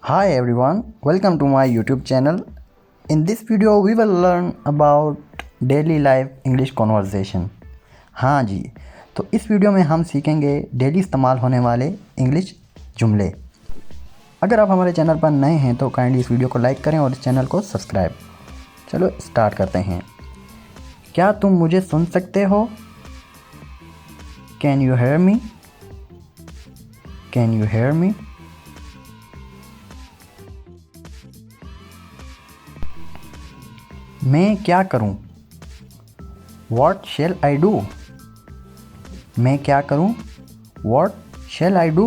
Hi everyone, welcome to my YouTube channel. In this video we will learn about daily life English conversation. हाँ जी, तो इस video में हम सीखेंगे daily इस्तेमाल होने वाले इंग्लिश जुमले। अगर आप हमारे चैनल पर नए हैं तो काइंडली इस वीडियो को लाइक करें और इस चैनल को सब्सक्राइब। चलो स्टार्ट करते हैं। क्या तुम मुझे सुन सकते हो? Can you hear me? Can you hear me? मैं क्या करूं? What shall I do? मैं क्या करूं? What shall I do?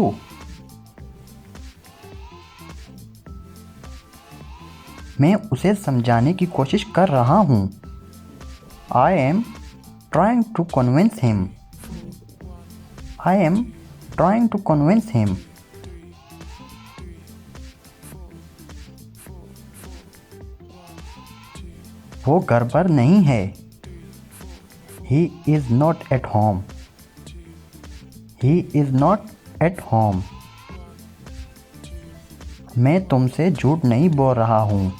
मैं उसे समझाने की कोशिश कर रहा हूं। I am trying to convince him. I am trying to convince him. वो घर पर नहीं है। He is not at home. He is not at home. मैं तुमसे झूठ नहीं बोल रहा हूँ।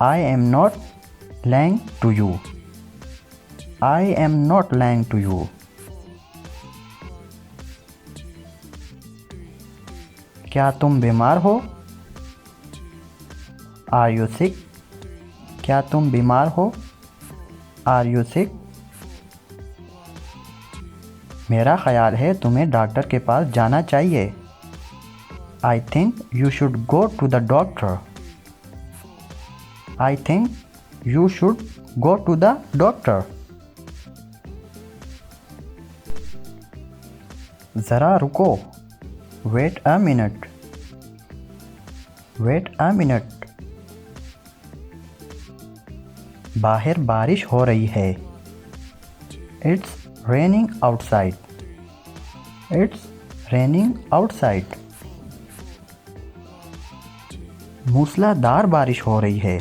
I am not lying to you. I am not lying to you. क्या तुम बीमार हो? Are you sick? क्या तुम बीमार हो? Are you sick? मेरा ख्याल है तुम्हें डॉक्टर के पास जाना चाहिए। I think you should go to the doctor. I think you should go to the doctor. ज़रा रुको। Wait a minute. Wait a minute. बाहर बारिश हो रही है। It's raining outside. It's raining outside. मूसलाधार बारिश हो रही है।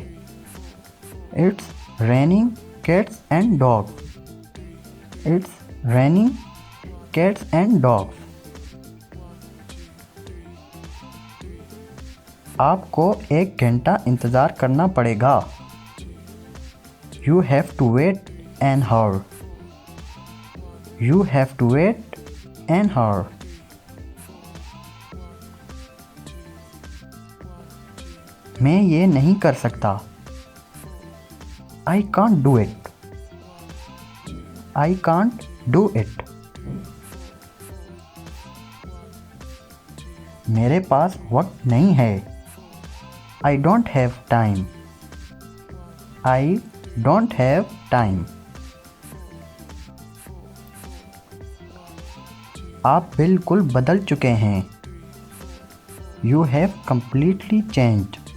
It's raining cats and dogs. It's raining cats and dogs. आपको 1 घंटा इंतज़ार करना पड़ेगा। You have to wait an hour. You have to wait an hour. मैं ये नहीं कर सकता। I can't do it. I can't do it. मेरे पास वक्त नहीं है। I don't have time. I don't have time. आप बिल्कुल बदल चुके हैं। You have completely changed.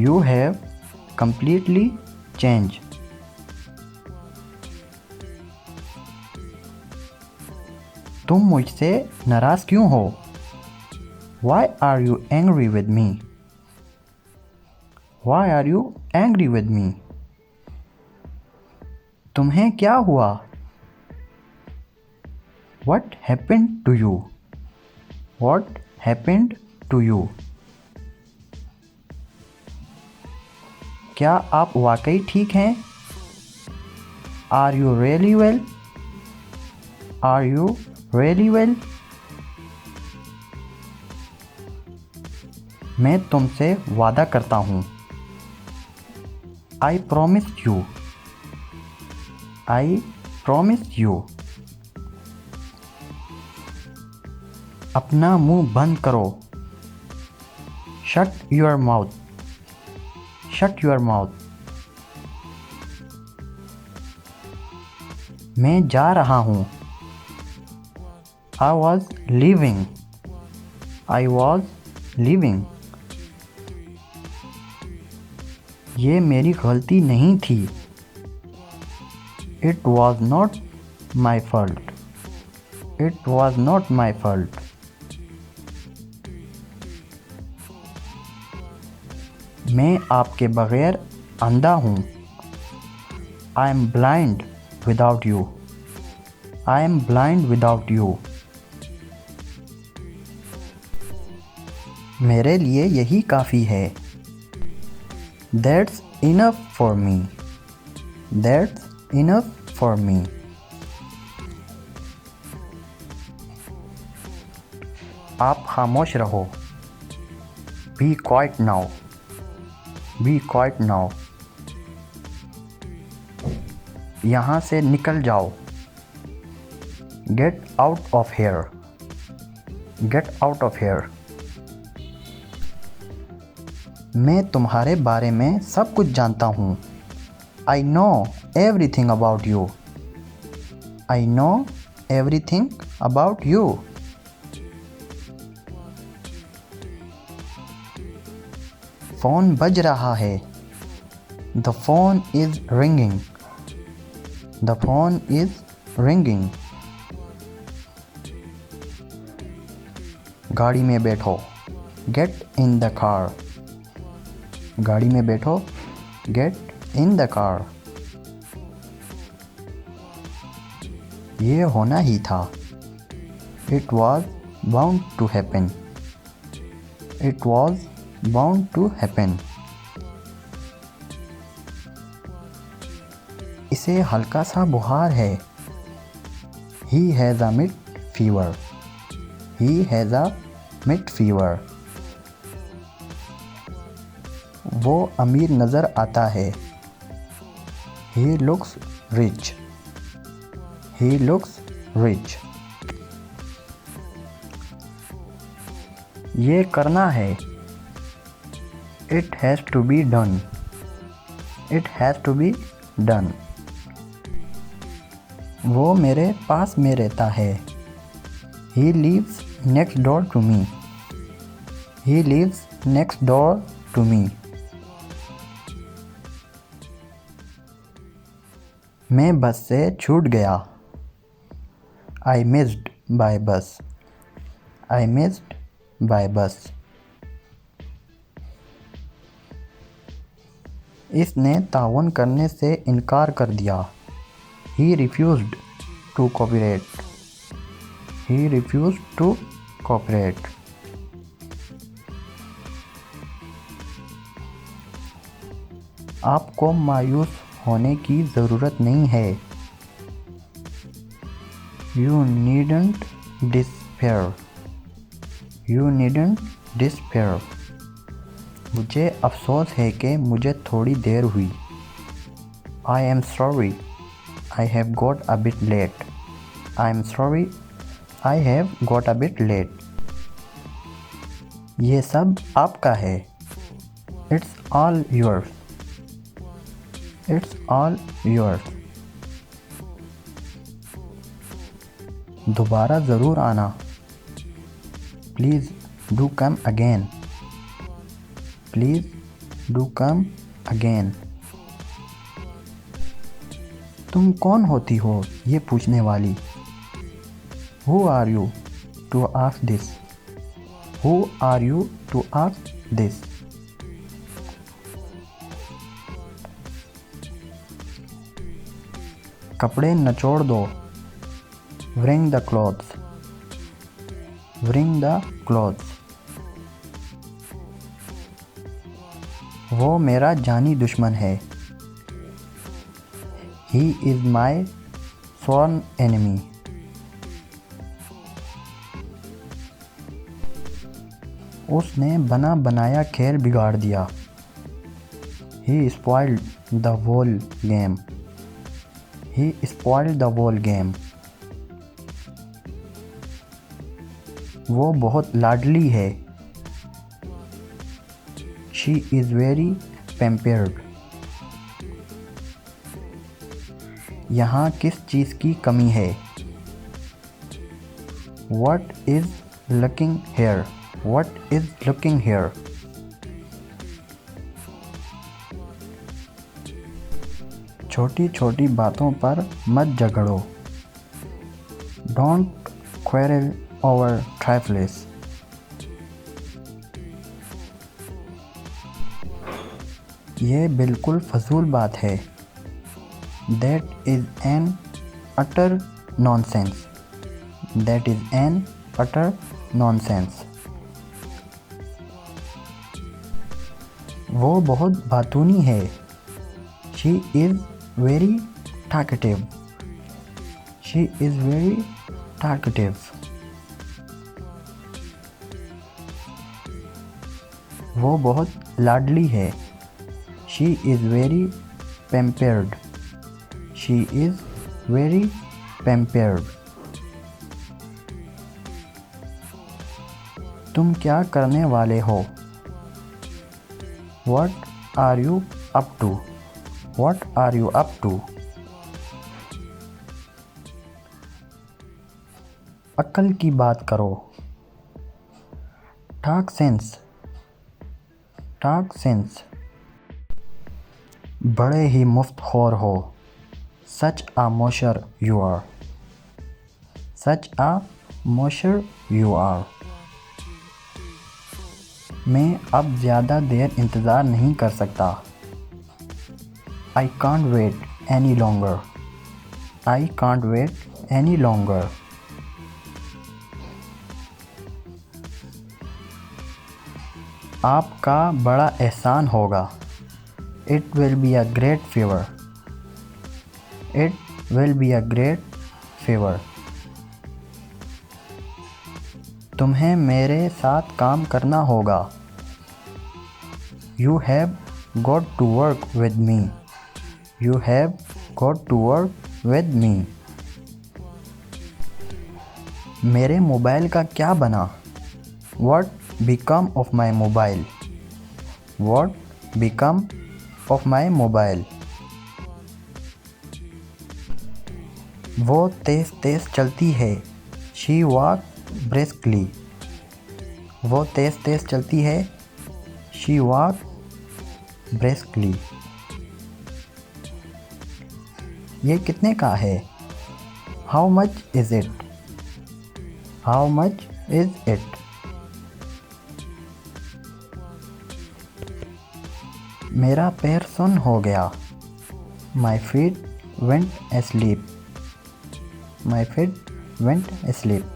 You have completely changed. तुम मुझसे नाराज़ क्यों हो? Why are you angry with me? Why are you angry with me? तुम्हें क्या हुआ? What happened to you? What happened to you? क्या आप वाकई ठीक हैं? Are you really well? Are you really well? मैं तुमसे वादा करता हूँ। I promise you. I promise you. अपना मुंह बंद करो। Shut your mouth. Shut your mouth. मैं जा रहा हूँ। I was leaving. I was leaving. ये मेरी गलती नहीं थी। It was not my fault. It was not my fault. मैं आपके बगैर अंधा हूँ। I am blind without you. I am blind without you. मेरे लिए यही काफ़ी है। That's enough for me. That's enough for me. आप खामोश रहो। Be quiet now. Be quiet now. यहाँ से निकल जाओ। Get out of here. Get out of here. मैं तुम्हारे बारे में सब कुछ जानता हूँ। I know everything about you. I know everything about you. Phone बज रहा है। The phone is ringing. The phone is ringing. गाड़ी में बैठो। Get in the car. गाड़ी में बैठो। Get in the car. ये होना ही था। It was bound to happen. It was bound to happen. इसे हल्का सा बुखार है। He has a mid fever. He has a mid fever. वो अमीर नज़र आता है। He looks rich. He looks rich. ये करना है। It has to be done. It has to be done. वो मेरे पास में रहता है। He lives next door to me. He lives next door to me. मैं बस से छूट गया। I missed by bus. I missed by bus. इसने ताउन करने से इनकार कर दिया। He refused to cooperate. He refused to cooperate. आपको मायूस होने की ज़रूरत नहीं है। You needn't despair. You needn't despair. मुझे अफसोस है कि मुझे थोड़ी देर हुई। I am sorry. I have got a bit late. I am sorry. I have got a bit late. ये सब आपका है। It's all yours. It's all yours. दोबारा ज़रूर आना। Please do come again. Please do come again. तुम कौन होती हो ये पूछने वाली? Who are you to ask this? Who are you to ask this? कपड़े नचोड़ दो। Wring the clothes. Wring the clothes. वो मेरा जानी दुश्मन है। He is my sworn enemy. उसने बना बनाया खेल बिगाड़ दिया। He spoiled the whole game. He spoiled the whole game. वो बहुत लाडली है। She is very pampered. यहाँ किस चीज़ की कमी है? What is lacking here? What is lacking here? छोटी छोटी बातों पर मत झगड़ो। Don't quarrel over trifles. ये बिल्कुल फजूल बात है। That is an utter nonsense. That is an utter nonsense. वो बहुत बातूनी है। She is very talkative. She is very talkative. वो बहुत लाडली है। She is very pampered. She is very pampered. तुम क्या करने वाले हो? What are you up to? What are you up to? अक्ल की बात करो। Talk sense. Talk sense. बड़े ही मुफ्तखोर हो। Such a mosher you are. Such a mosher you are. मैं अब ज़्यादा देर इंतज़ार नहीं कर सकता। I can't wait any longer. I can't wait any longer. आपका बड़ा एहसान होगा। It will be a great favor. It will be a great favor. तुम्हें मेरे साथ काम करना होगा। You have got to work with me. You have got to work with me. मेरे मोबाइल का क्या बना? What become of my mobile? What become of my mobile? वो तेज़ तेज़ चलती है। She walks briskly. वो तेज़ तेज़ चलती है। She walks briskly. ये कितने का है? How much is it? How much is it? मेरा पैर सुन्न हो गया। My feet went asleep. My feet went asleep.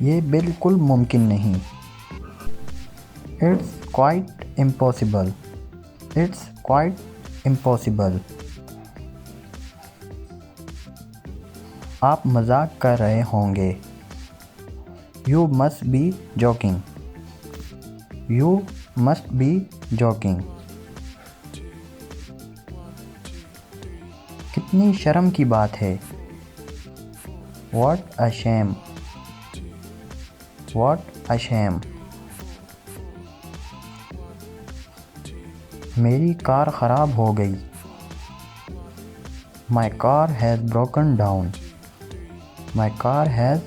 ये बिल्कुल मुमकिन नहीं। It's quite impossible. It's quite impossible. आप मजाक कर रहे होंगे। You must be joking. You must be joking. कितनी शर्म की बात है। What a shame. What a shame. मेरी कार ख़राब हो गई। My car has broken down. My car has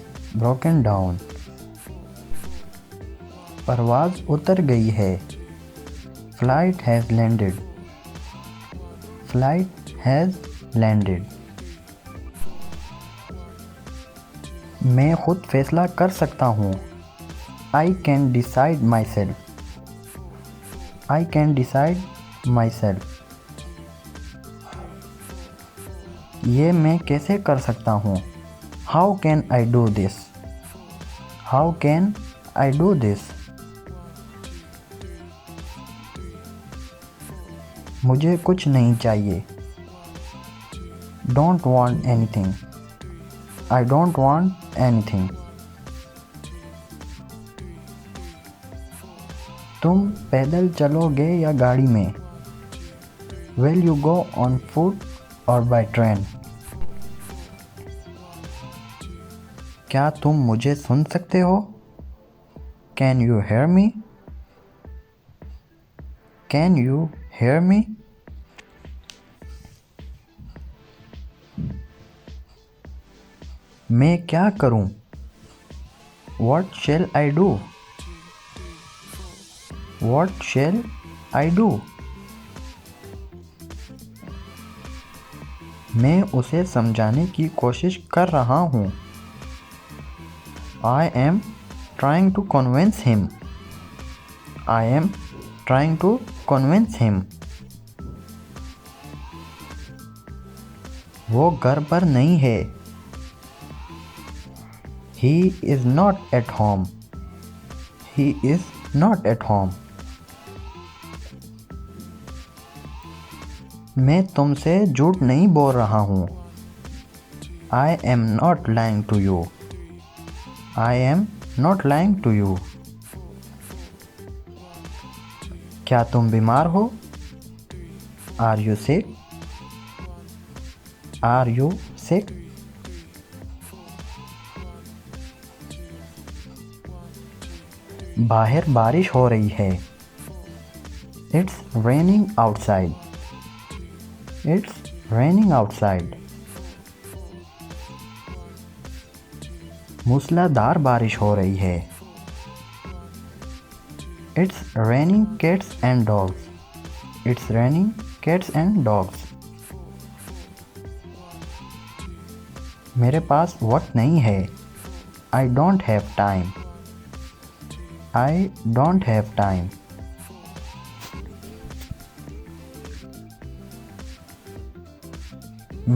broken down. परवाज़ उतर गई है। Flight has landed. Flight has landed. मैं खुद फैसला कर सकता हूँ। I can decide myself. I can decide myself. ये मैं कैसे कर सकता हूँ? How can I do this? How can I do this? मुझे कुछ नहीं चाहिए। Don't want anything. I don't want anything. तुम पैदल चलोगे या गाड़ी में? Will you go on foot or by train? क्या तुम मुझे सुन सकते हो? Can you hear me? Can you hear me? मैं क्या करूं? What shall I do? What shall I do? मैं उसे समझाने की कोशिश कर रहा हूँ। I am trying to convince him. I am trying to convince him. वो घर पर नहीं है। He is not at home. He is not at home. मैं तुमसे झूठ नहीं बोल रहा हूँ। I am not lying to you. I am not lying to you. क्या तुम बीमार हो? Are you sick? Are you sick? बाहर बारिश हो रही है। It's raining outside. It's raining outside. मूसलाधार बारिश हो रही है। It's raining cats and dogs. It's raining cats and dogs. मेरे पास वक्त नहीं है। I don't have time. I don't have time.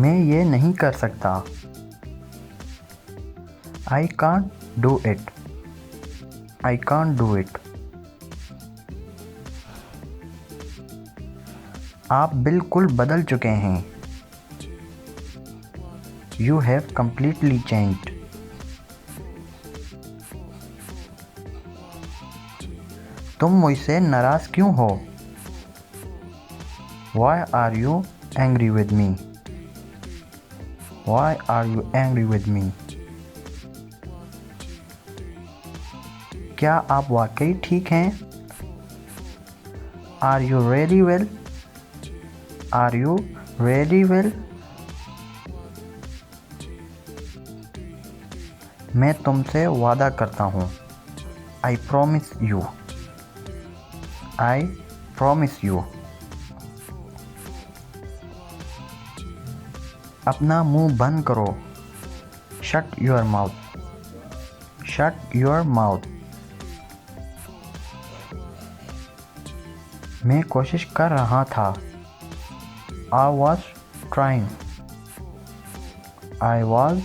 मैं ये नहीं कर सकता। I can't do it. I can't do it. आप बिल्कुल बदल चुके हैं। You have completely changed. तुम मुझसे नाराज क्यों हो? Why are you angry with me? Why are you angry with me? क्या आप वाकई ठीक हैं? Are you really well? Are you really well? मैं तुमसे वादा करता हूँ। I promise you. I promise you. अपना मुंह बंद करो। Shut your mouth. Shut your mouth. मैं कोशिश कर रहा था। I was trying. I was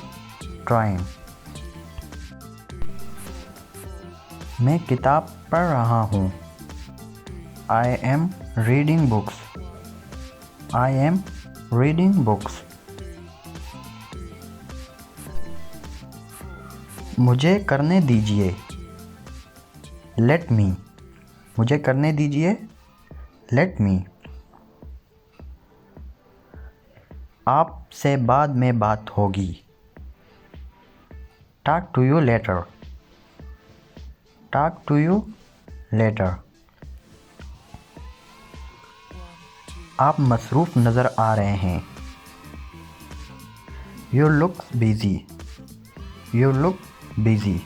trying. मैं किताब पढ़ रहा हूँ। I am reading books. I am reading books. मुझे करने दीजिए। Let me. मुझे करने दीजिए। Let me. आपसे बाद में बात होगी। Talk to you later. Talk to you later. आप मसरूफ़ नज़र आ रहे हैं। You look busy. You look busy.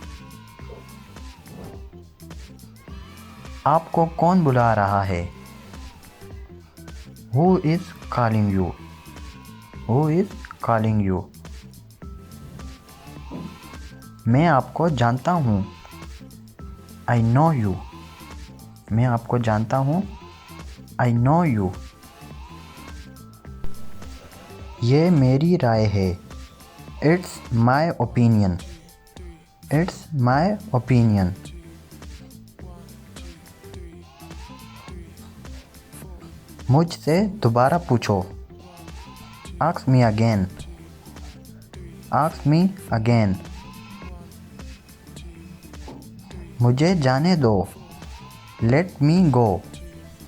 आपको कौन बुला रहा है? Who is calling you? Who is calling you? मैं आपको जानता हूँ। I know you. मैं आपको जानता हूँ। I know you. ये मेरी राय है। It's my opinion. It's my opinion. मुझसे दोबारा पूछो। Ask me again. Ask me again. मुझे जाने दो। Let me go.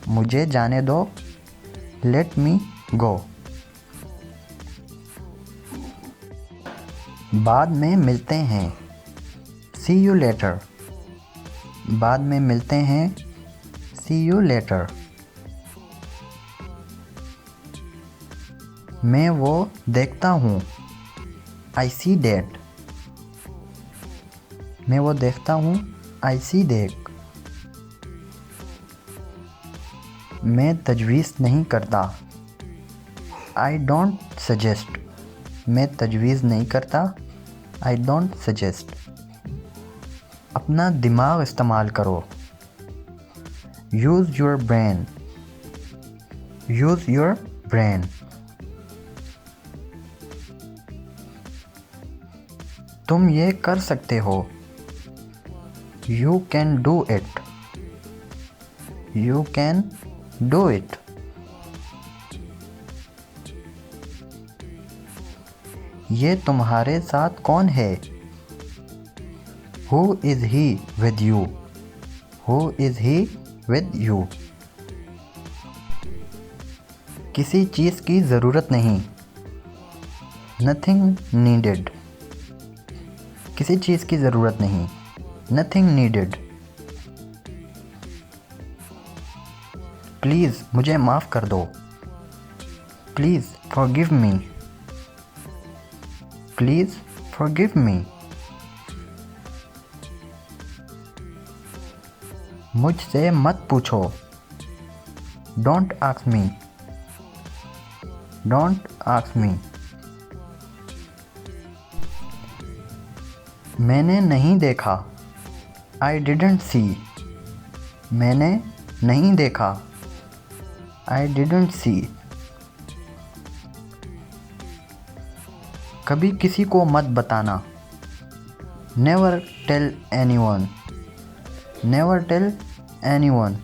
मुझे जाने दो। Let me go. बाद में मिलते हैं। See you later. बाद में मिलते हैं। See you later. मैं वो देखता हूँ। I see that. मैं वो देखता हूँ। I see that. मैं तजवीज़ नहीं करता। I don't suggest. मैं तजवीज़ नहीं करता। I don't suggest. अपना दिमाग इस्तेमाल करो। Use your brain. Use your brain. तुम ये कर सकते हो। You can do it. You can do it. ये तुम्हारे साथ कौन है? Who is he with you? Who is he with you? किसी चीज़ की ज़रूरत नहीं। Nothing needed. किसी चीज़ की ज़रूरत नहीं। Nothing needed. प्लीज़ मुझे माफ़ कर दो। Please forgive me. Please forgive me. मुझसे मत पूछो। Don't ask me. Don't ask me. मैंने नहीं देखा। I didn't see. मैंने नहीं देखा। I didn't see. कभी किसी को मत बताना। Never tell anyone. Never tell anyone.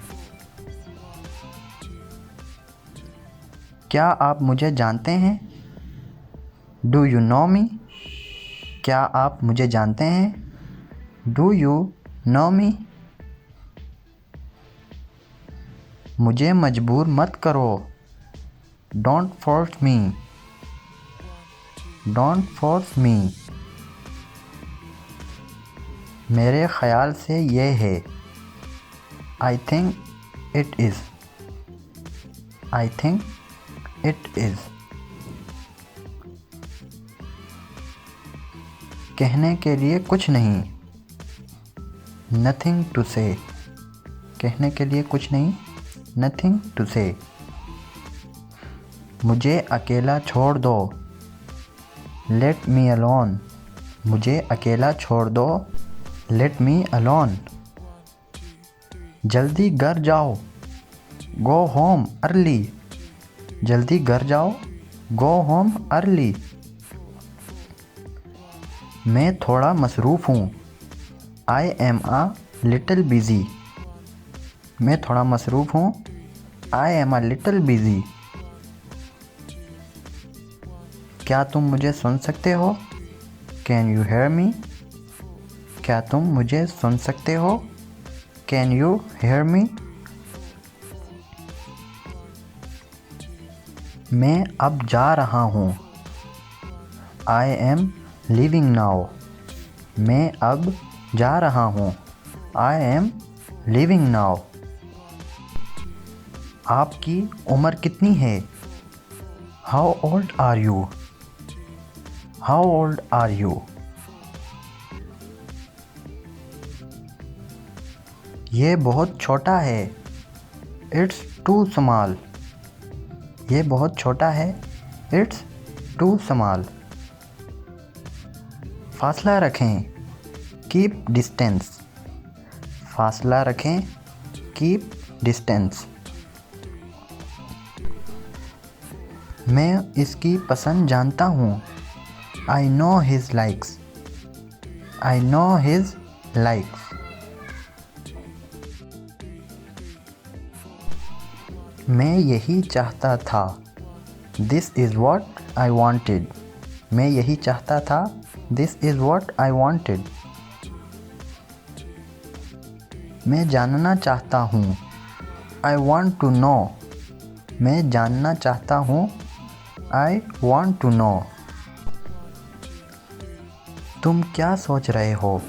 क्या आप मुझे जानते हैं? Do you know me? क्या आप मुझे जानते हैं? Do you know me? मुझे मजबूर मत करो। Don't force me. Don't force me. मेरे ख़याल से ये है। I think it is. I think it is. कहने के लिए कुछ नहीं। Nothing to say. कहने के लिए कुछ नहीं। Nothing to say. मुझे अकेला छोड़ दो। Let me alone. मुझे अकेला छोड़ दो। Let me alone. जल्दी घर जाओ। Go home early. जल्दी घर जाओ। Go home early. मैं थोड़ा मसरूफ़ हूँ। I am a little busy. मैं थोड़ा मसरूफ़ हूँ। I am a little busy. क्या तुम मुझे सुन सकते हो? Can you hear me? क्या तुम मुझे सुन सकते हो? Can you hear me? मैं अब जा रहा हूँ। I am leaving now. मैं अब जा रहा हूँ। I am leaving now. आपकी उम्र कितनी है? How old are you? How old are you? ये बहुत छोटा है। It's too small. ये बहुत छोटा है। It's too small. फासला रखें। Keep distance. फासला रखें। Keep distance. मैं इसकी पसंद जानता हूँ। I know his likes. I know his likes. मैं यही चाहता था। This is what I wanted. मैं यही चाहता था। This is what I wanted. मैं जानना चाहता हूँ। I want to know. मैं जानना चाहता हूँ। I want to know. तुम क्या सोच रहे हो?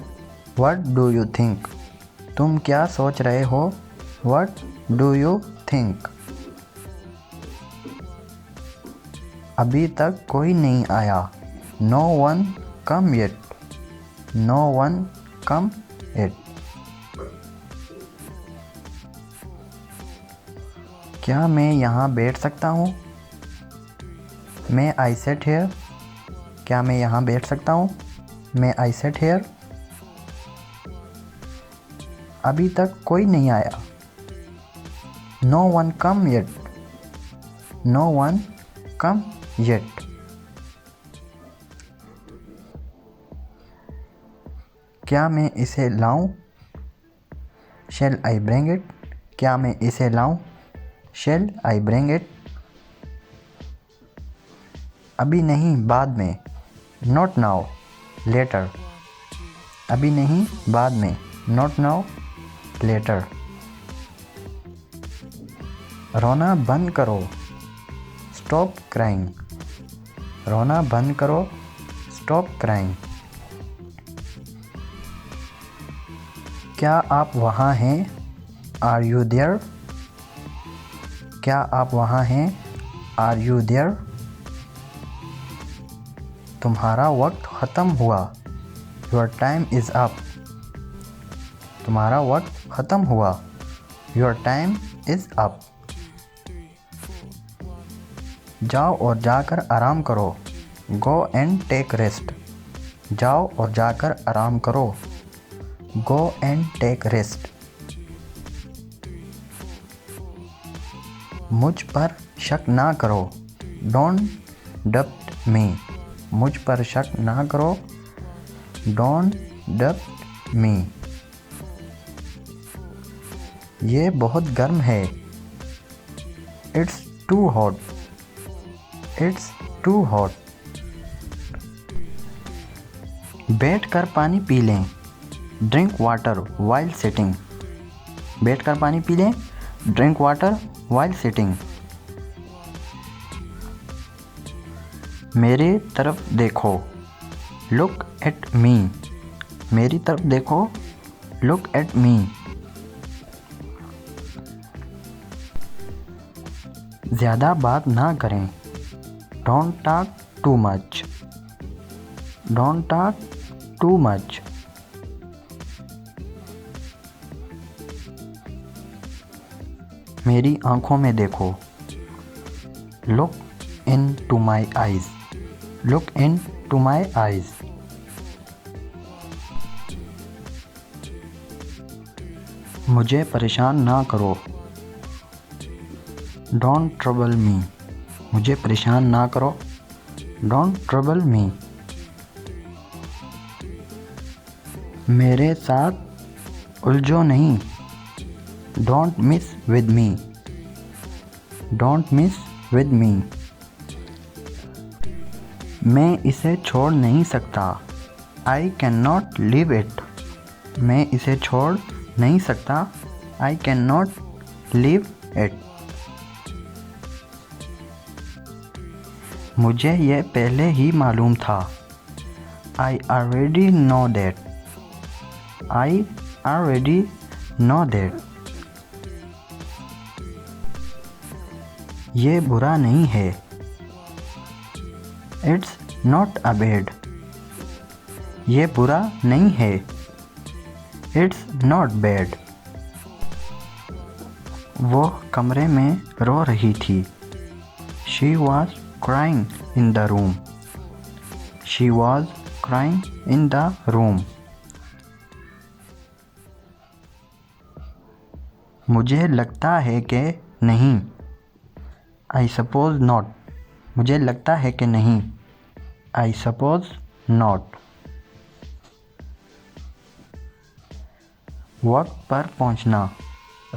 What do you think? तुम क्या सोच रहे हो? What do you think? अभी तक कोई नहीं आया। No one come yet. No one come yet. क्या मैं यहाँ बैठ सकता हूँ? May I sit here? क्या मैं यहाँ बैठ सकता हूँ? May I sit here? अभी तक कोई नहीं आया। No one come yet. No one come yet. क्या मैं इसे लाऊं? Shall I bring it? क्या मैं इसे लाऊं? Shall I bring it? अभी नहीं, बाद में। Not now, later. अभी नहीं, बाद में। Not now, later. रोना बंद करो, स्टॉप क्राइंग। रोना बंद करो, स्टॉप क्राइंग। क्या आप वहाँ हैं? Are you there? क्या आप वहाँ हैं? Are you there? तुम्हारा वक्त ख़त्म हुआ, योर टाइम इज़ अप। तुम्हारा वक्त ख़त्म हुआ, योर टाइम इज़ अप। जाओ और जाकर आराम करो, गो एंड टेक रेस्ट। जाओ और जाकर आराम करो, गो एंड टेक रेस्ट। मुझ पर शक ना करो, डोंट डब्ट मी। मुझ पर शक ना करो, डोंट डब्ट मी। ये बहुत गर्म है, it's too hot. It's too hot. बैठ कर पानी पी लें, ड्रिंक वाटर वाइल सिटिंग। बैठ कर पानी पी लें, ड्रिंक वाटर वाइल सिटिंग। मेरे तरफ देखो, लुक एट मी। मेरी तरफ देखो, लुक एट मी। ज़्यादा बात ना करें, don't talk too much. Don't talk too much. मेरी आँखों में देखो, look into my eyes. Look into my eyes. मुझे परेशान ना करो, डोंट ट्रबल मी। मुझे परेशान ना करो, डोंट ट्रबल मी। मेरे साथ उलझो नहीं, don't miss with me. Don't miss with me. मैं इसे छोड़ नहीं सकता, I can not leave it. मैं इसे छोड़ नहीं सकता, I can not leave it. मुझे यह पहले ही मालूम था, I already know that. I already know that. ये बुरा नहीं है, इट्स नॉट अ बैड। ये बुरा नहीं है, इट्स नॉट बैड। वो कमरे में रो रही थी, she was crying in the room. She was crying in the room. मुझे लगता है कि नहीं, आई सपोज नॉट। मुझे लगता है कि नहीं, आई सपोज नॉट। वक्त पर पहुंचना,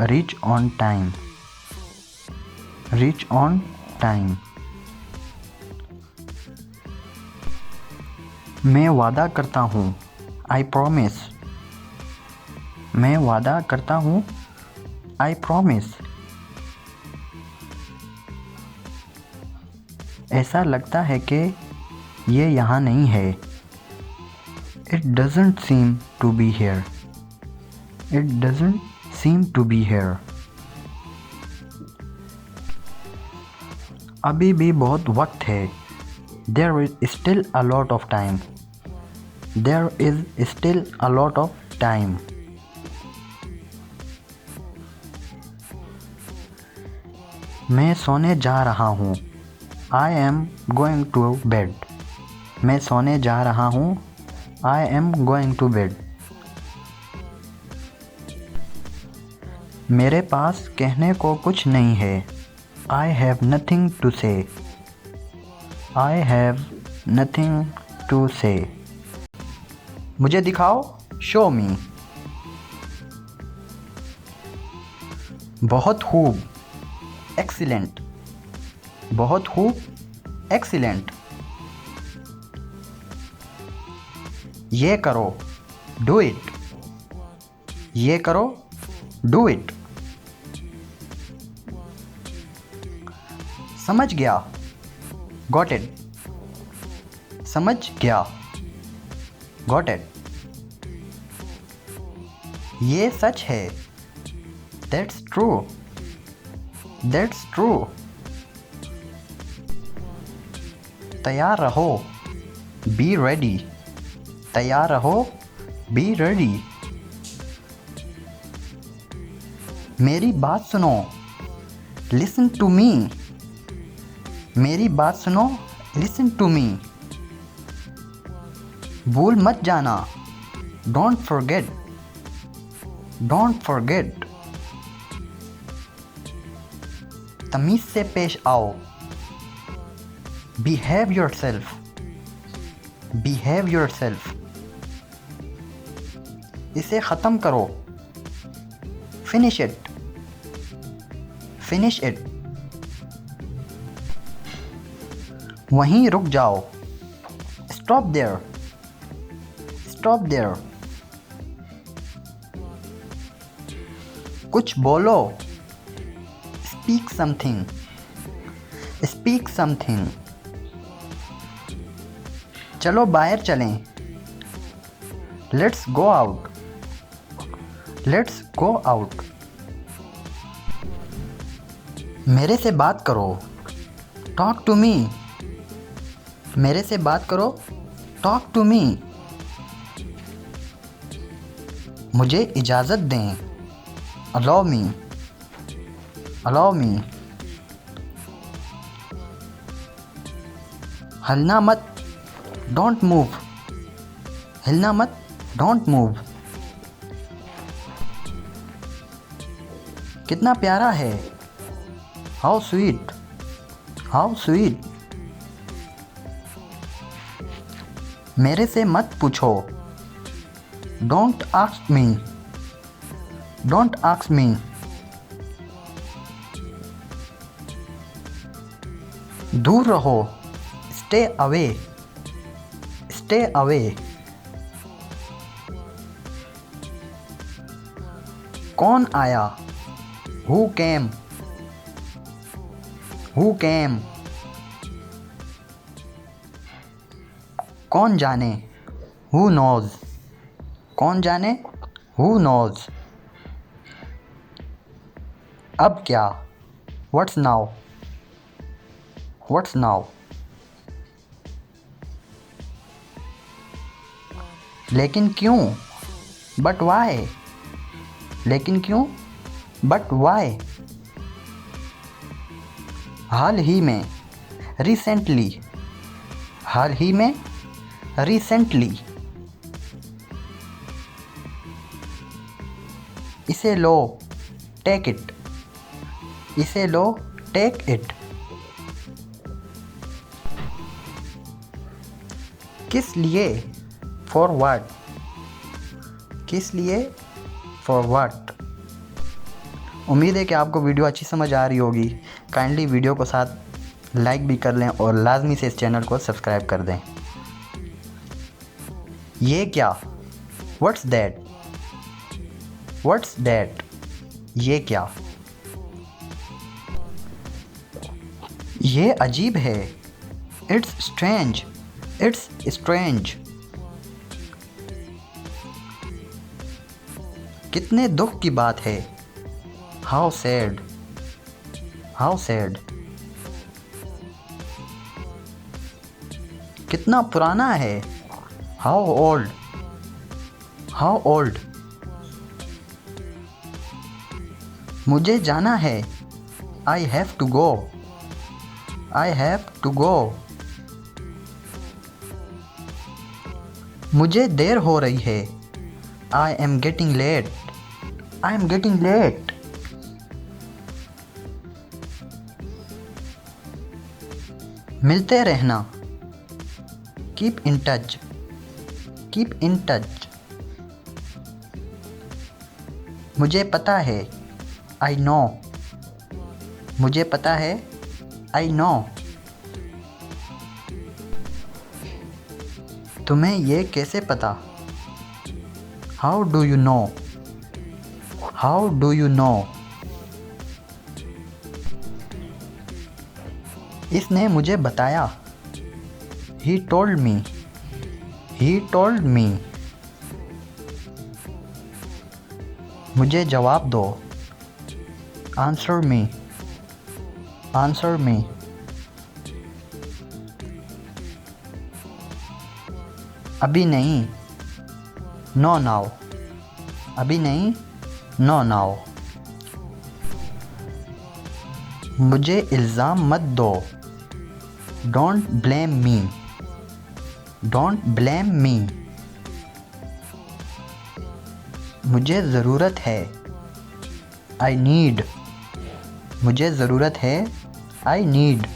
reach on time. Reach on time. मैं वादा करता हूँ, आई प्रॉमिस। मैं वादा करता हूँ, आई प्रॉमिस। ऐसा लगता है कि ये यहाँ नहीं है, it doesn't seem to be here. It doesn't seem to be here. अभी भी बहुत वक्त है, there is still a lot of time. There is still a lot of time. मैं सोने जा रहा हूँ, I am going to bed. मैं सोने जा रहा हूँ, I am going to bed. मेरे पास कहने को कुछ नहीं है, आई हैव नथिंग टू से। आई हैव नथिंग टू से। मुझे दिखाओ, शो मी। बहुत खूब, एक्सीलेंट, बहुत खूब, एक्सीलेंट। ये करो, डू इट, ये करो, डू इट। समझ गया, गॉट इट, समझ गया, गॉट इट। ये सच है, दैट्स ट्रू, दैट्स ट्रू। तैयार रहो, बी रेडी, तैयार रहो, बी रेडी। मेरी बात सुनो, लिसन टू मी, मेरी बात सुनो, लिसन टू मी। भूल मत जाना, डोंट फॉरगेट, डोंट फॉरगेट। तमीज़ से पेश आओ, बिहेव योरसेल्फ, बिहेव योरसेल्फ। इसे ख़त्म करो, फिनिश इट, फिनिश इट। वहीं रुक जाओ, स्टॉप देयर, स्टॉप देयर। कुछ बोलो, स्पीक समथिंग, स्पीक समथिंग। चलो बाहर चलें, let's go out, let's go out. मेरे से बात करो, टॉक टू मी, मेरे से बात करो, टॉक टू मी। मुझे इजाज़त दें, अलाउ मी, अलाउ मी। हिलना मत, डोंट मूव, हिलना मत, डोंट मूव। कितना प्यारा है, हाउ स्वीट, हाउ स्वीट। मेरे से मत पूछो, don't ask me, don't ask me. दूर रहो, स्टे अवे, स्टे अवे। कौन आया, हु केम, हु केम। कौन जाने, हु नोज, कौन जाने, हु नोज। अब क्या, व्हाट्स नाउ, व्हाट्स नाउ। लेकिन क्यों, बट वाई, लेकिन क्यों, बट वाई। हाल ही में, रिसेंटली, हाल ही में, रिसेंटली। इसे लो, टेक इट, इसे लो, टेक इट। किस लिए, फॉर व्हाट, किस लिए, फॉर व्हाट। उम्मीद है कि आपको वीडियो अच्छी समझ आ रही होगी। काइंडली वीडियो को साथ लाइक भी कर लें और लाजमी से इस चैनल को सब्सक्राइब कर दें। ये क्या, व्हाट्स दैट, व्हाट्स दैट। ये क्या, ये अजीब है, इट्स स्ट्रेंज, इट्स स्ट्रेंज। कितने दुख की बात है, हाउ सैड, हाउ सैड। कितना पुराना है, हाउ ओल्ड, हाउ ओल्ड। मुझे जाना है, I have to go, I have to go. मुझे देर हो रही है, I am getting late, I am getting late. मिलते रहना, keep in touch, keep in touch. मुझे पता है, आई नो, मुझे पता है। आई नो, तुम्हें ये कैसे पता? How do you know, how do you know, इसने मुझे बताया। He told me, he told me, मुझे जवाब दो। आंसर मी, आंसर मी, अभी नहीं। नो नाउ, अभी नहीं। नो नाउ, मुझे इल्ज़ाम मत दो। Don't blame me, don't blame me, मुझे ज़रूरत है। आई नीड, मुझे ज़रूरत है। आई नीड,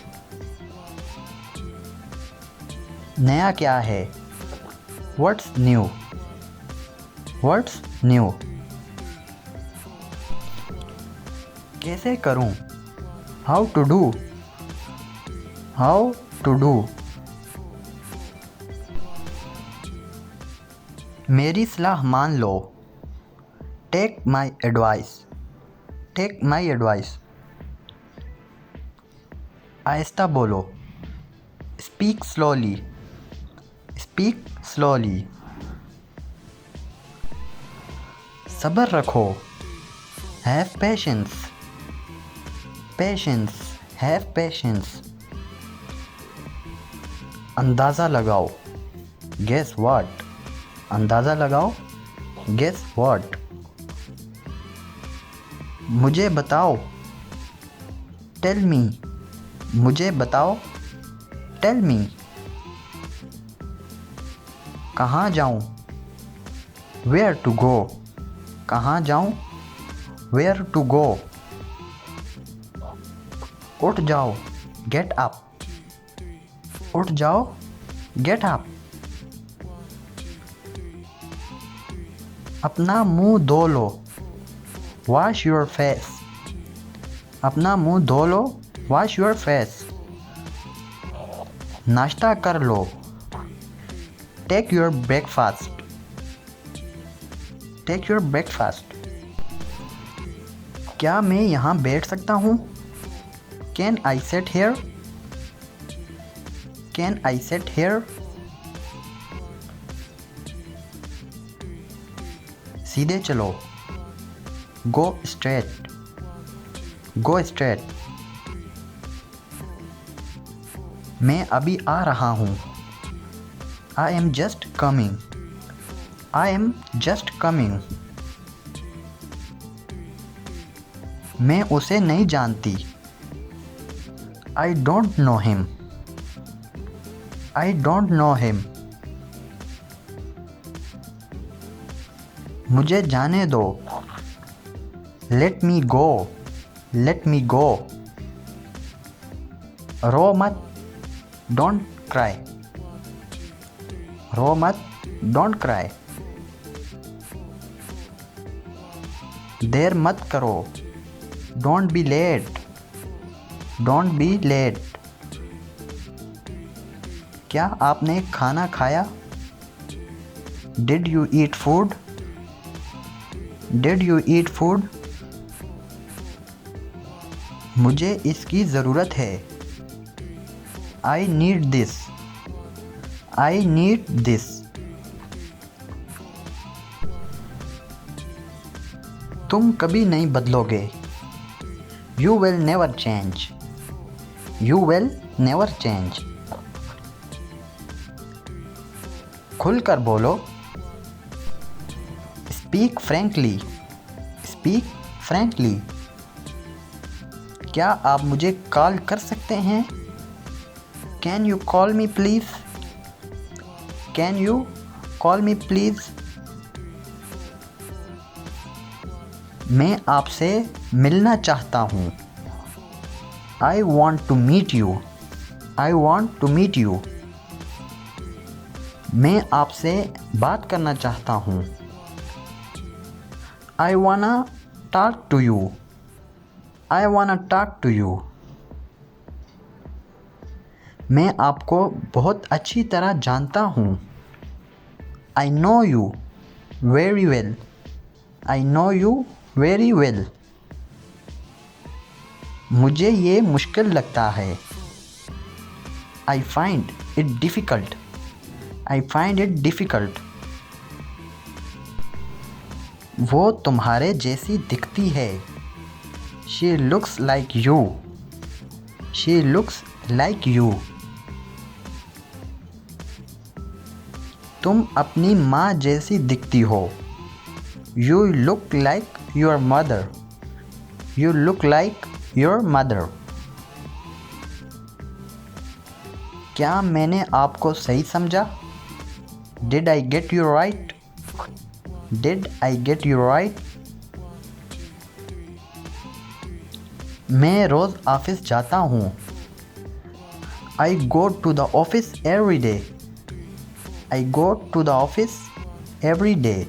नया क्या है? व्हाट्स न्यू, व्हाट्स न्यू, कैसे करूं? How to do, how to do, मेरी सलाह मान लो। Take my advice, take my advice, आहिस्ता बोलो। स्पीक स्लोली, स्पीक स्लोली, सब्र रखो। Have patience, patience, have patience, अंदाज़ा लगाओ। गेस व्हाट, अंदाज़ा लगाओ। गेस व्हाट, मुझे बताओ। टेल मी, मुझे बताओ। टेल मी, कहाँ जाऊँ? वेयर टू गो, कहाँ जाऊँ? वेयर टू गो, उठ जाओ। गेट अप, उठ जाओ। गेट अप, अपना मुंह धो लो। वॉश योर फेस, अपना मुंह धो लो। वॉश योर फेस, नाश्ता कर लो। Take your breakfast, take your breakfast, क्या मैं यहाँ बैठ सकता हूँ? Can I sit here, can I sit here, सीधे चलो। गो स्ट्रेट, गो स्ट्रेट, मैं अभी आ रहा हूँ। I am just coming, I am just coming, मैं उसे नहीं जानती। I don't know him, I don't know him, मुझे जाने दो। लेट मी गो, लेट मी गो, रो मत। डोंट क्राई, रो मत। डोंट क्राई, देर मत करो। Don't be late, don't be late, क्या आपने खाना खाया? Did you eat food, did you eat food, मुझे इसकी ज़रूरत है। I need this, I need this, तुम कभी नहीं बदलोगे। You will never change, you will never change, खुलकर बोलो। स्पीक फ्रैंकली, स्पीक फ्रैंकली, क्या आप मुझे कॉल कर सकते हैं? Can you call me please, can you call me please, मैं आपसे मिलना चाहता हूँ। I want to meet you, I want to meet you, मैं आपसे बात करना चाहता हूँ। I wanna talk to you, I wanna talk to you. मैं आपको बहुत अच्छी तरह जानता हूँ. I know you very well. I know you very well. मुझे ये मुश्किल लगता है. I find it difficult. I find it difficult. वो तुम्हारे जैसी दिखती है. She looks like you. She looks like you. तुम अपनी माँ जैसी दिखती हो. You look like your mother. You look like your mother. क्या मैंने आपको सही समझा? Did I get you right? Did I get you right? मैं रोज़ ऑफिस जाता हूँ. I go to the office every day. I go to the office every day.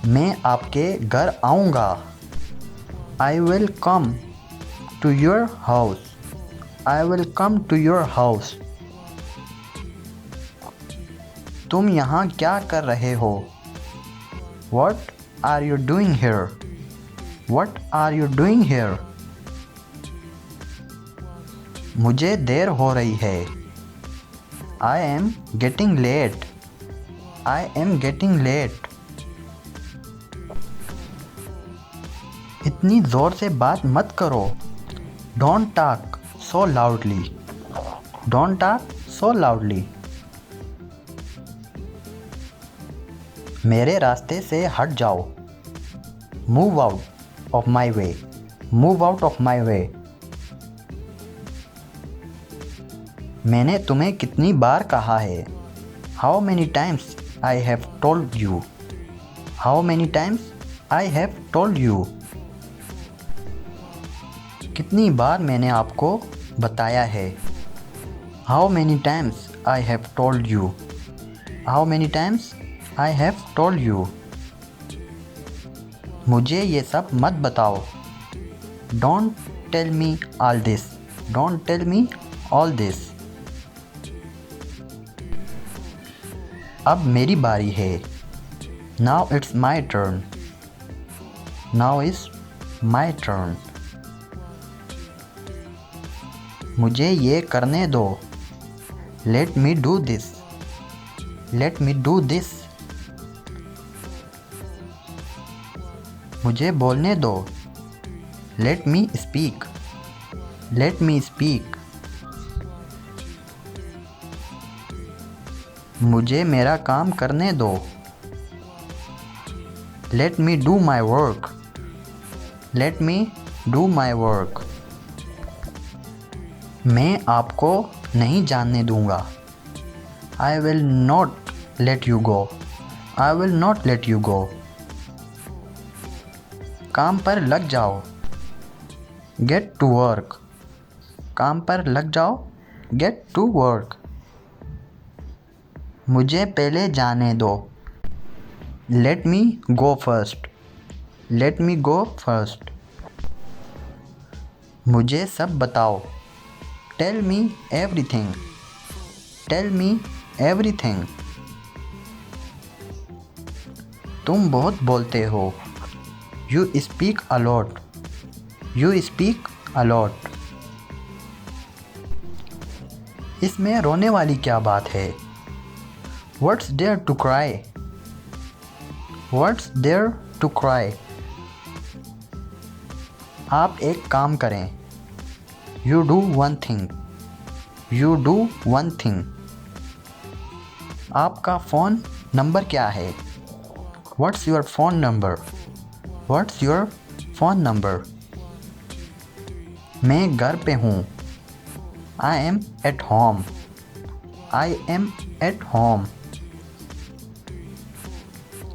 मैं आपके घर आऊँगा. I will come to your house. I will come to your house. तुम यहाँ क्या कर रहे हो? What are you doing here? What are you doing here? मुझे देर हो रही है. I am getting late. I am getting late. इतनी ज़ोर से बात मत करो. Don't talk so loudly. Don't talk so loudly. मेरे रास्ते से हट जाओ. Move out of my way. Move out of my way. मैंने तुम्हें कितनी बार कहा है? How many times I have told you? How many times I have told you? कितनी बार मैंने आपको बताया है? How many times I have told you? How many times I have told you? मुझे ये सब मत बताओ. Don't tell me all this. Don't tell me all this. अब मेरी बारी है. Now it's my turn. Now is my turn. मुझे ये करने दो. Let me do this. Let me do this. मुझे बोलने दो. Let me speak. Let me speak. मुझे मेरा काम करने दो. Let me do my work. Let me do my work. मैं आपको नहीं जानने दूंगा. I will not let you go. I will not let you go. काम पर लग जाओ. Get to work. काम पर लग जाओ. Get to work. मुझे पहले जाने दो. Let me go first. Let me go first. मुझे सब बताओ. Tell me everything. Tell me everything. तुम बहुत बोलते हो. You speak a lot. You speak a lot. इसमें रोने वाली क्या बात है? What's there to cry? What's there to cry? आप एक काम करें. You do one thing. You do one thing. आपका फ़ोन नंबर क्या है? What's your phone number? What's your phone number? मैं घर पे हूँ. I am at home. I am at home.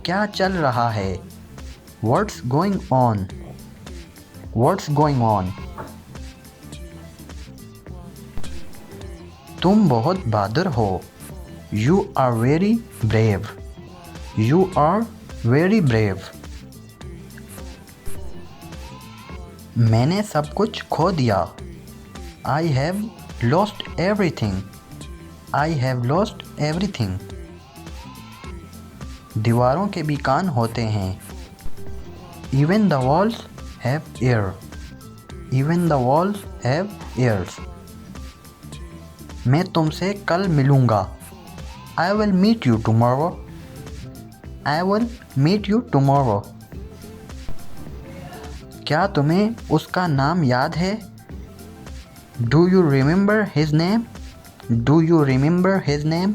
क्या चल रहा है? What's going on? What's going on? तुम बहुत बहादुर हो. You are very brave. You are very brave. मैंने सब कुछ खो दिया। I have lost everything. I have lost everything. दीवारों के भी कान होते हैं। Even the walls have ear। Even the walls have ears। मैं तुमसे कल मिलूँगा। I will meet you tomorrow. I will meet you tomorrow. क्या तुम्हें उसका नाम याद है? Do you remember his name? Do you remember his name?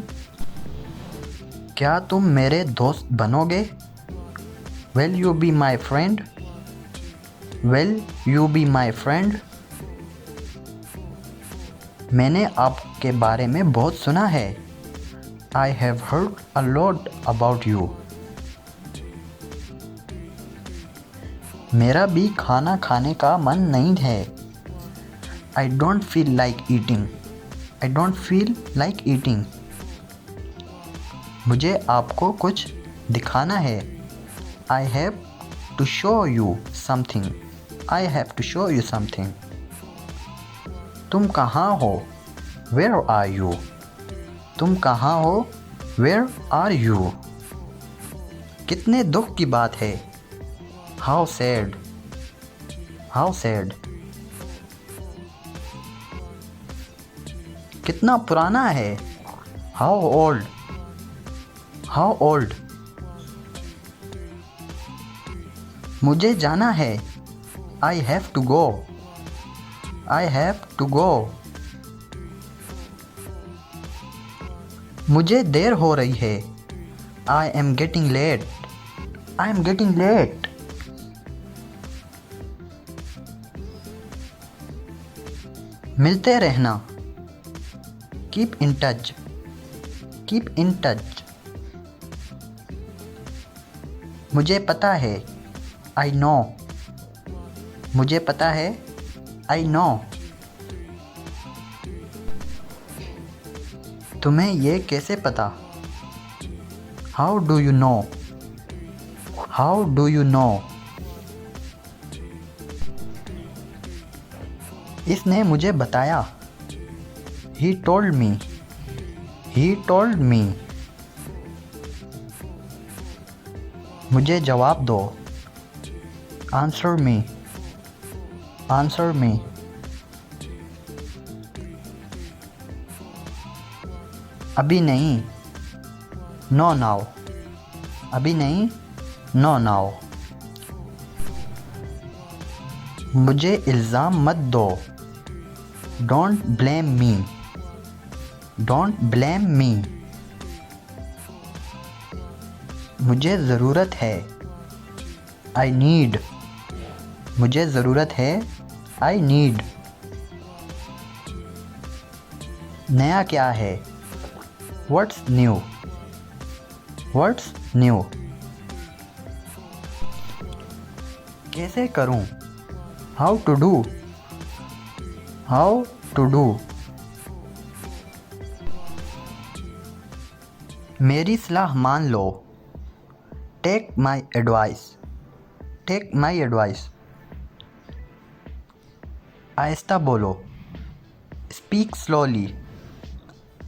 क्या तुम मेरे दोस्त बनोगे? Will you be my friend? Will you be my friend? मैंने आपके बारे में बहुत सुना है। I have heard a lot about you. मेरा भी खाना खाने का मन नहीं है। I don't feel like eating. I don't feel like eating. मुझे आपको कुछ दिखाना है। I have to show you something. I have to show you something. तुम कहाँ हो? Where are you? तुम कहाँ हो? Where are you? कितने दुख की बात है। How sad. How sad. कितना पुराना है। How old. How old. मुझे जाना है। I have to go. I have to go. मुझे देर हो रही है। I am getting late. I am getting late. मिलते रहना। Keep in touch. Keep in touch. मुझे पता है। I know. मुझे पता है। I know. तुम्हें ये कैसे पता? How do you know? How do you know? इसने मुझे बताया। He told me. He told me. मुझे जवाब दो। Answer me. Answer me. अभी नहीं। No now. अभी नहीं। No now. मुझे इल्ज़ाम मत दो। Don't blame me. Don't blame me. मुझे ज़रूरत है। I need. मुझे ज़रूरत है। I need. नया क्या है? What's new? What's new? कैसे करूं? How to do? How to do? मेरी सलाह मान लो। Take my advice. Take my advice. आहिस्ता बोलो। Speak slowly.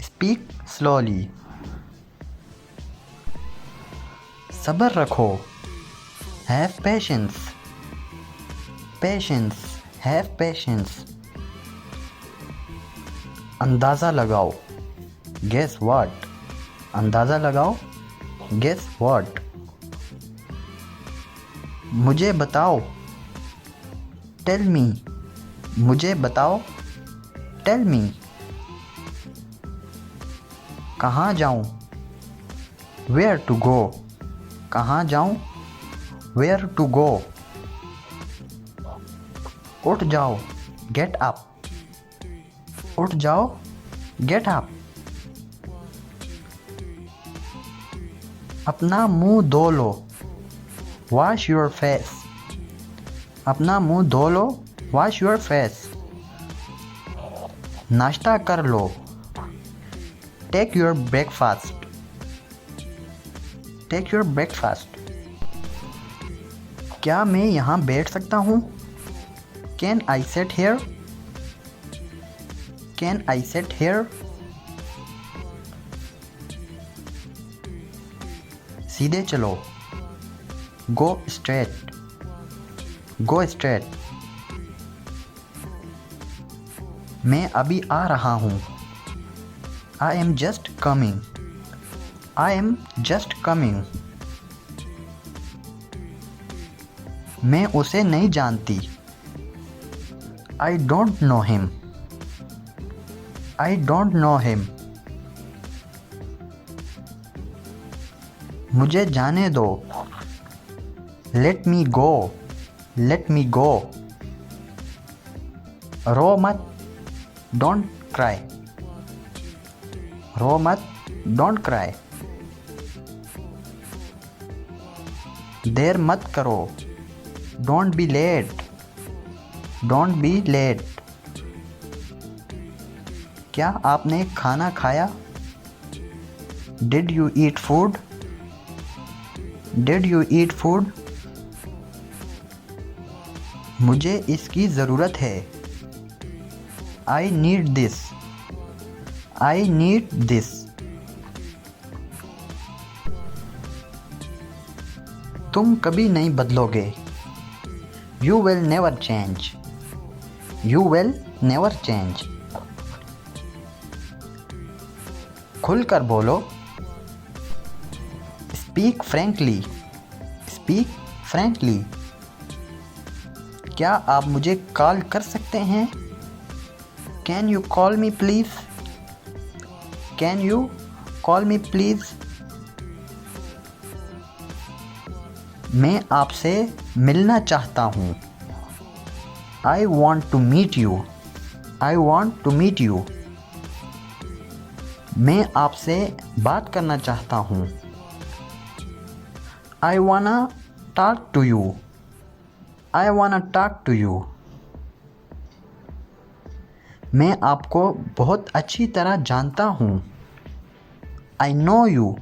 Speak slowly. सब्र रखो। Have patience. Patience. Have patience. अंदाज़ा लगाओ। Guess what? अंदाज़ा लगाओ। Guess what? मुझे बताओ। Tell me. मुझे बताओ। Tell me. कहाँ जाऊँ? Where to go? कहाँ जाऊँ? Where to go? उठ जाओ। Get up. उठ जाओ। Get up. अपना मुंह धो लो। Wash your face. अपना मुंह धो लो। Wash your face. नाश्ता कर लो। Take your breakfast. Take your breakfast. क्या मैं यहाँ बैठ सकता हूँ? Can I set here? Can I set here? सीधे चलो। Go straight. Go straight. मैं अभी आ रहा हूँ। I am just coming. I am just coming. मैं उसे नहीं जानती। I don't know him. I don't know him. मुझे जाने दो। लेट मी गो। लेट मी गो। रो मत। Don't cry. रो मत। Don't cry. देर मत करो। Don't be late. Don't be late. क्या आपने खाना खाया? Did you eat food? Did you eat food? मुझे इसकी ज़रूरत है। I need this. I need this. तुम कभी नहीं बदलोगे। You will never change. You will never change. खुलकर बोलो। Speak frankly. Speak frankly. क्या आप मुझे कॉल कर सकते हैं? Can you call me please? Can you call me please? मैं आपसे मिलना चाहता हूँ। I want to meet you. I want to meet you. मैं आपसे बात करना चाहता हूँ। I wanna talk to you. I wanna talk to you. मैं आपको बहुत अच्छी तरह जानता हूँ। I know you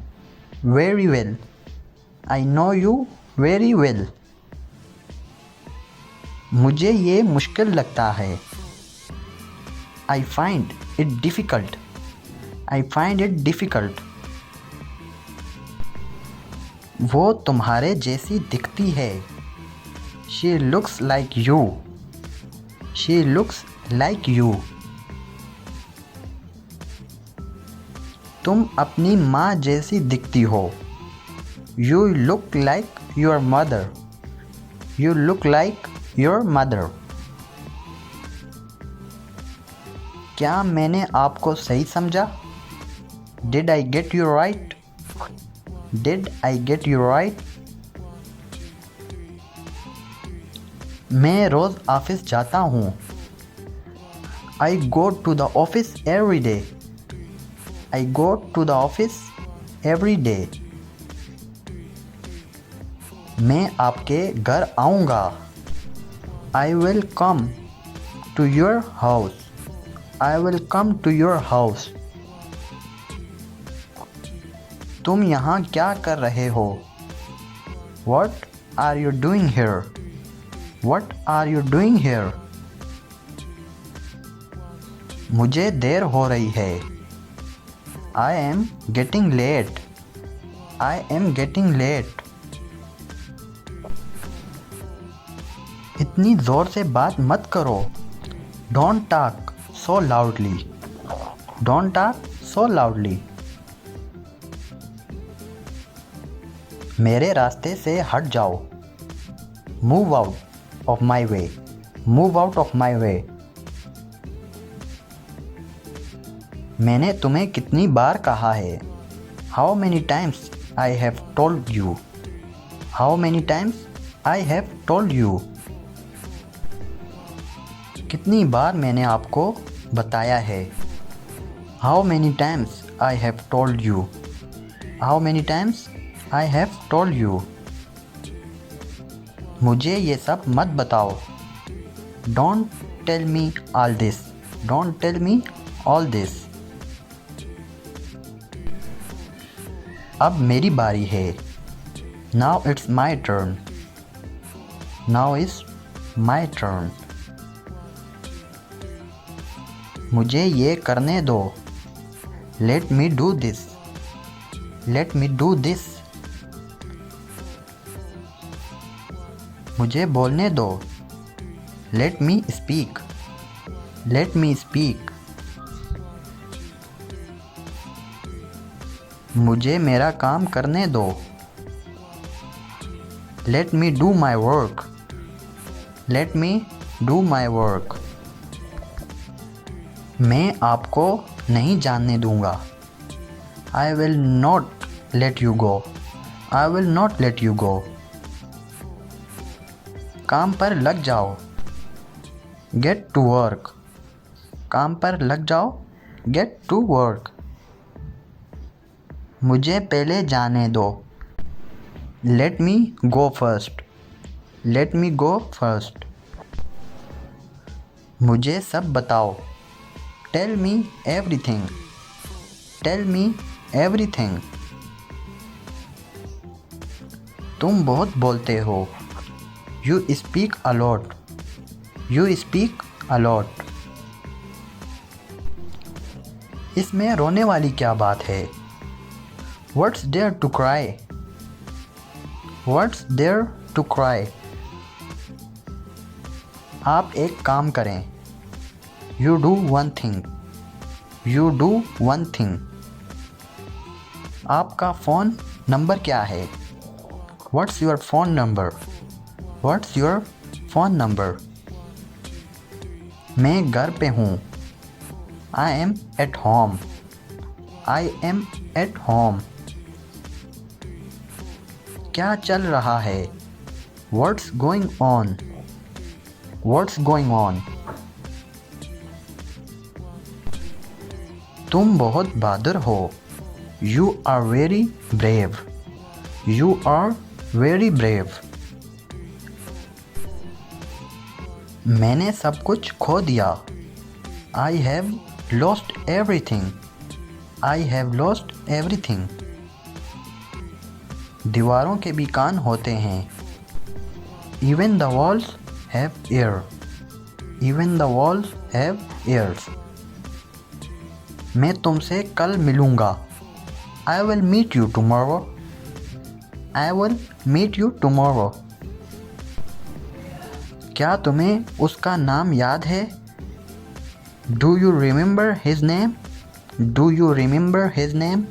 very well. I know you very well. मुझे ये मुश्किल लगता है। I find it difficult. I find it difficult. वो तुम्हारे जैसी दिखती है। She looks like you. She looks like you. तुम अपनी माँ जैसी दिखती हो। You look like your mother. You look like your mother. क्या मैंने आपको सही समझा? Did I get you right? Did I get you right? मैं रोज़ ऑफिस जाता हूँ। I go to the office every day. I go to the office every day. मैं आपके घर आऊँगा। I will come to your house. I will come to your house. तुम यहाँ क्या कर रहे हो? What are you doing here? What are you doing here? मुझे देर हो रही है। I am getting late. I am getting late. इतनी ज़ोर से बात मत करो। Don't talk so loudly. Don't talk so loudly. मेरे रास्ते से हट जाओ। Move out of my way. Move out of my way. मैंने तुम्हें कितनी बार कहा है? How many times I have told you? How many times I have told you? कितनी बार मैंने आपको बताया है? How many times I have told you? How many times I have told you? मुझे ये सब मत बताओ। Don't tell me all this. Don't tell me all this. अब मेरी बारी है। Now it's my turn. Now is my turn. मुझे ये करने दो। Let me do this. Let me do this. मुझे बोलने दो। Let me speak. Let me speak. मुझे मेरा काम करने दो। Let me do my work. Let me do my work. मैं आपको नहीं जानने दूंगा। I will not let you go. I will not let you go. काम पर लग जाओ। Get to work. काम पर लग जाओ। Get to work. मुझे पहले जाने दो। Let me go first. Let me go first. मुझे सब बताओ। Tell me everything. Tell me everything. तुम बहुत बोलते हो। You speak a lot. You speak a lot. इसमें रोने वाली क्या बात है? What's there to cry? What's there to cry? आप एक काम करें। You do one thing. You do one thing. आपका फ़ोन नंबर क्या है? What's your phone number? What's your phone number? मैं घर पे हूँ। I am at home. I am at home. क्या चल रहा है? What's going on? What's going on? तुम बहुत बहादुर हो। You are very brave. You are very brave. मैंने सब कुछ खो दिया। I have lost everything. I have lost everything. दीवारों के भी कान होते हैं। Even the walls have ear. Even the walls have ears. मैं तुमसे कल मिलूँगा। I will meet you tomorrow. I will meet you tomorrow. क्या तुम्हें उसका नाम याद है? Do you remember his name? Do you remember his name?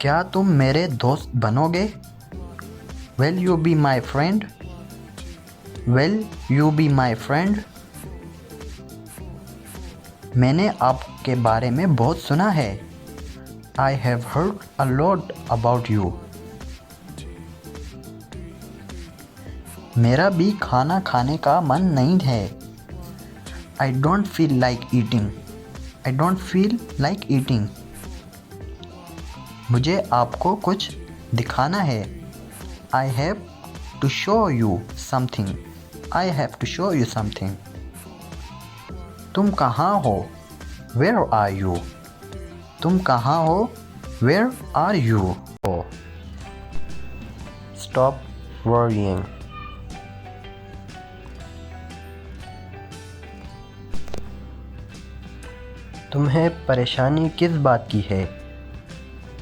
क्या तुम मेरे दोस्त बनोगे? Will you be my friend? Will you be my friend? मैंने आपके बारे में बहुत सुना है। I have heard a lot about you. मेरा भी खाना खाने का मन नहीं है। I don't feel like eating. I don't feel like eating. मुझे आपको कुछ दिखाना है। I have to show you something. I have to show you something. तुम कहाँ हो? Where are you? तुम कहाँ हो? Where are you? Oh. Stop worrying. तुम्हें परेशानी किस बात की है?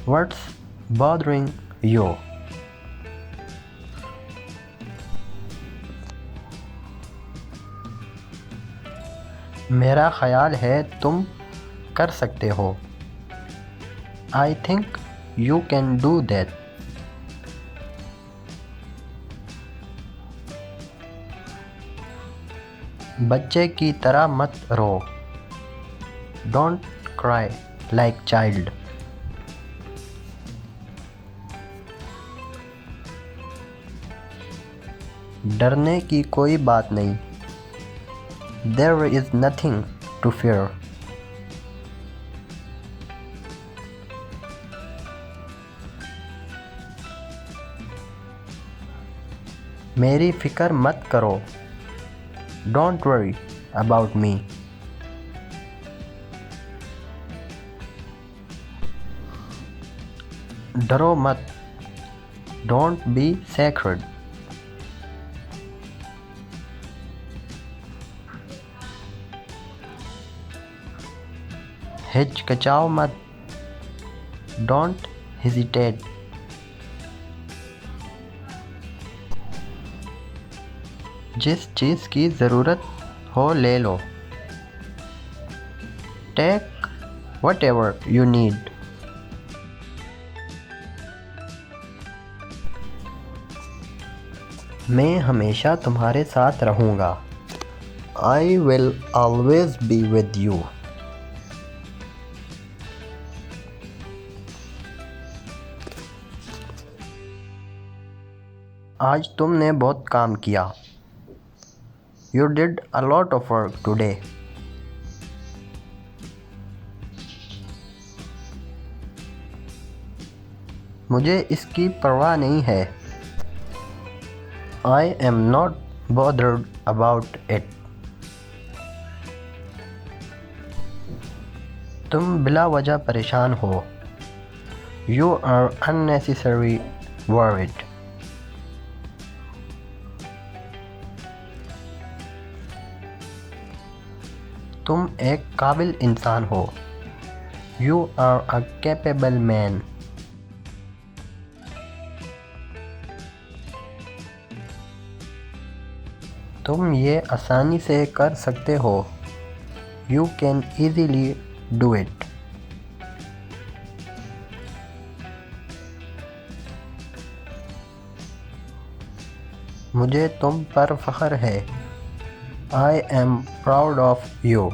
What's bothering you? मेरा ख्याल है तुम कर सकते हो। I think you can do that. बच्चे की तरह मत रो। Don't cry like child. डरने की कोई बात नहीं। There is nothing to fear. मेरी फिक्र मत करो। Don't worry about me. डरो मत। Don't be scared. हिचकिचाओ मत, डोंट हेजिटेट। जिस चीज़ की ज़रूरत हो ले लो, टेक व्हाटएवर यू नीड। मैं हमेशा तुम्हारे साथ रहूँगा, I will always be with you. आज तुमने बहुत काम किया, you did a lot of work today. मुझे इसकी परवाह नहीं है, I am not bothered about it. तुम बिला वजह परेशान हो, यू आर अननेसेसरी वरीड। तुम एक काबिल इंसान हो, you are a capable man. तुम ये आसानी से कर सकते हो, you can easily do it. मुझे तुम पर फ़ख्र है, I am proud of you.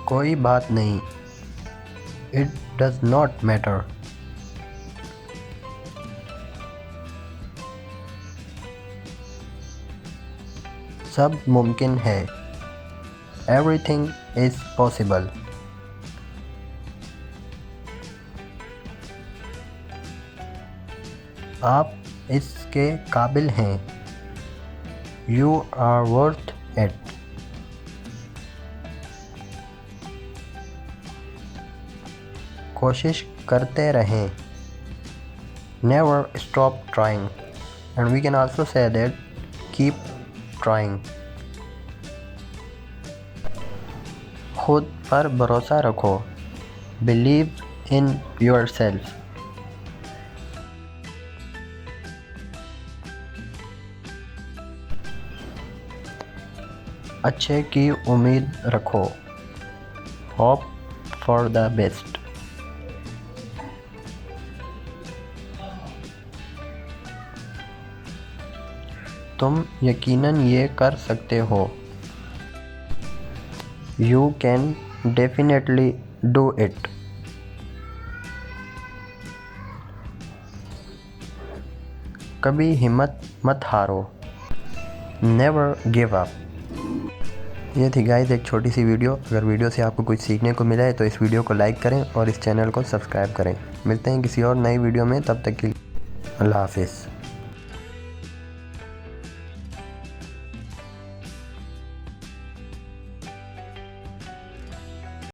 कोई बात नहीं, इट डज नॉट मैटर। सब मुमकिन है, एवरीथिंग इज़ पॉसिबल। आप इसके काबिल हैं, यू आर वर्थ इट। कोशिश करते रहें, never stop trying, and we can also say that keep trying. खुद पर भरोसा रखो, बिलीव इन योरसेल्फ। अच्छे की उम्मीद रखो, होप फॉर द बेस्ट। तुम यकीनन ये कर सकते हो, you can definitely do it. कभी हिम्मत मत हारो, नेवर गिव अप। ये थी गाइस एक छोटी सी वीडियो। अगर वीडियो से आपको कुछ सीखने को मिला है तो इस वीडियो को लाइक करें और इस चैनल को सब्सक्राइब करें। मिलते हैं किसी और नई वीडियो में, तब तक के लिए अल्लाह हाफिज़।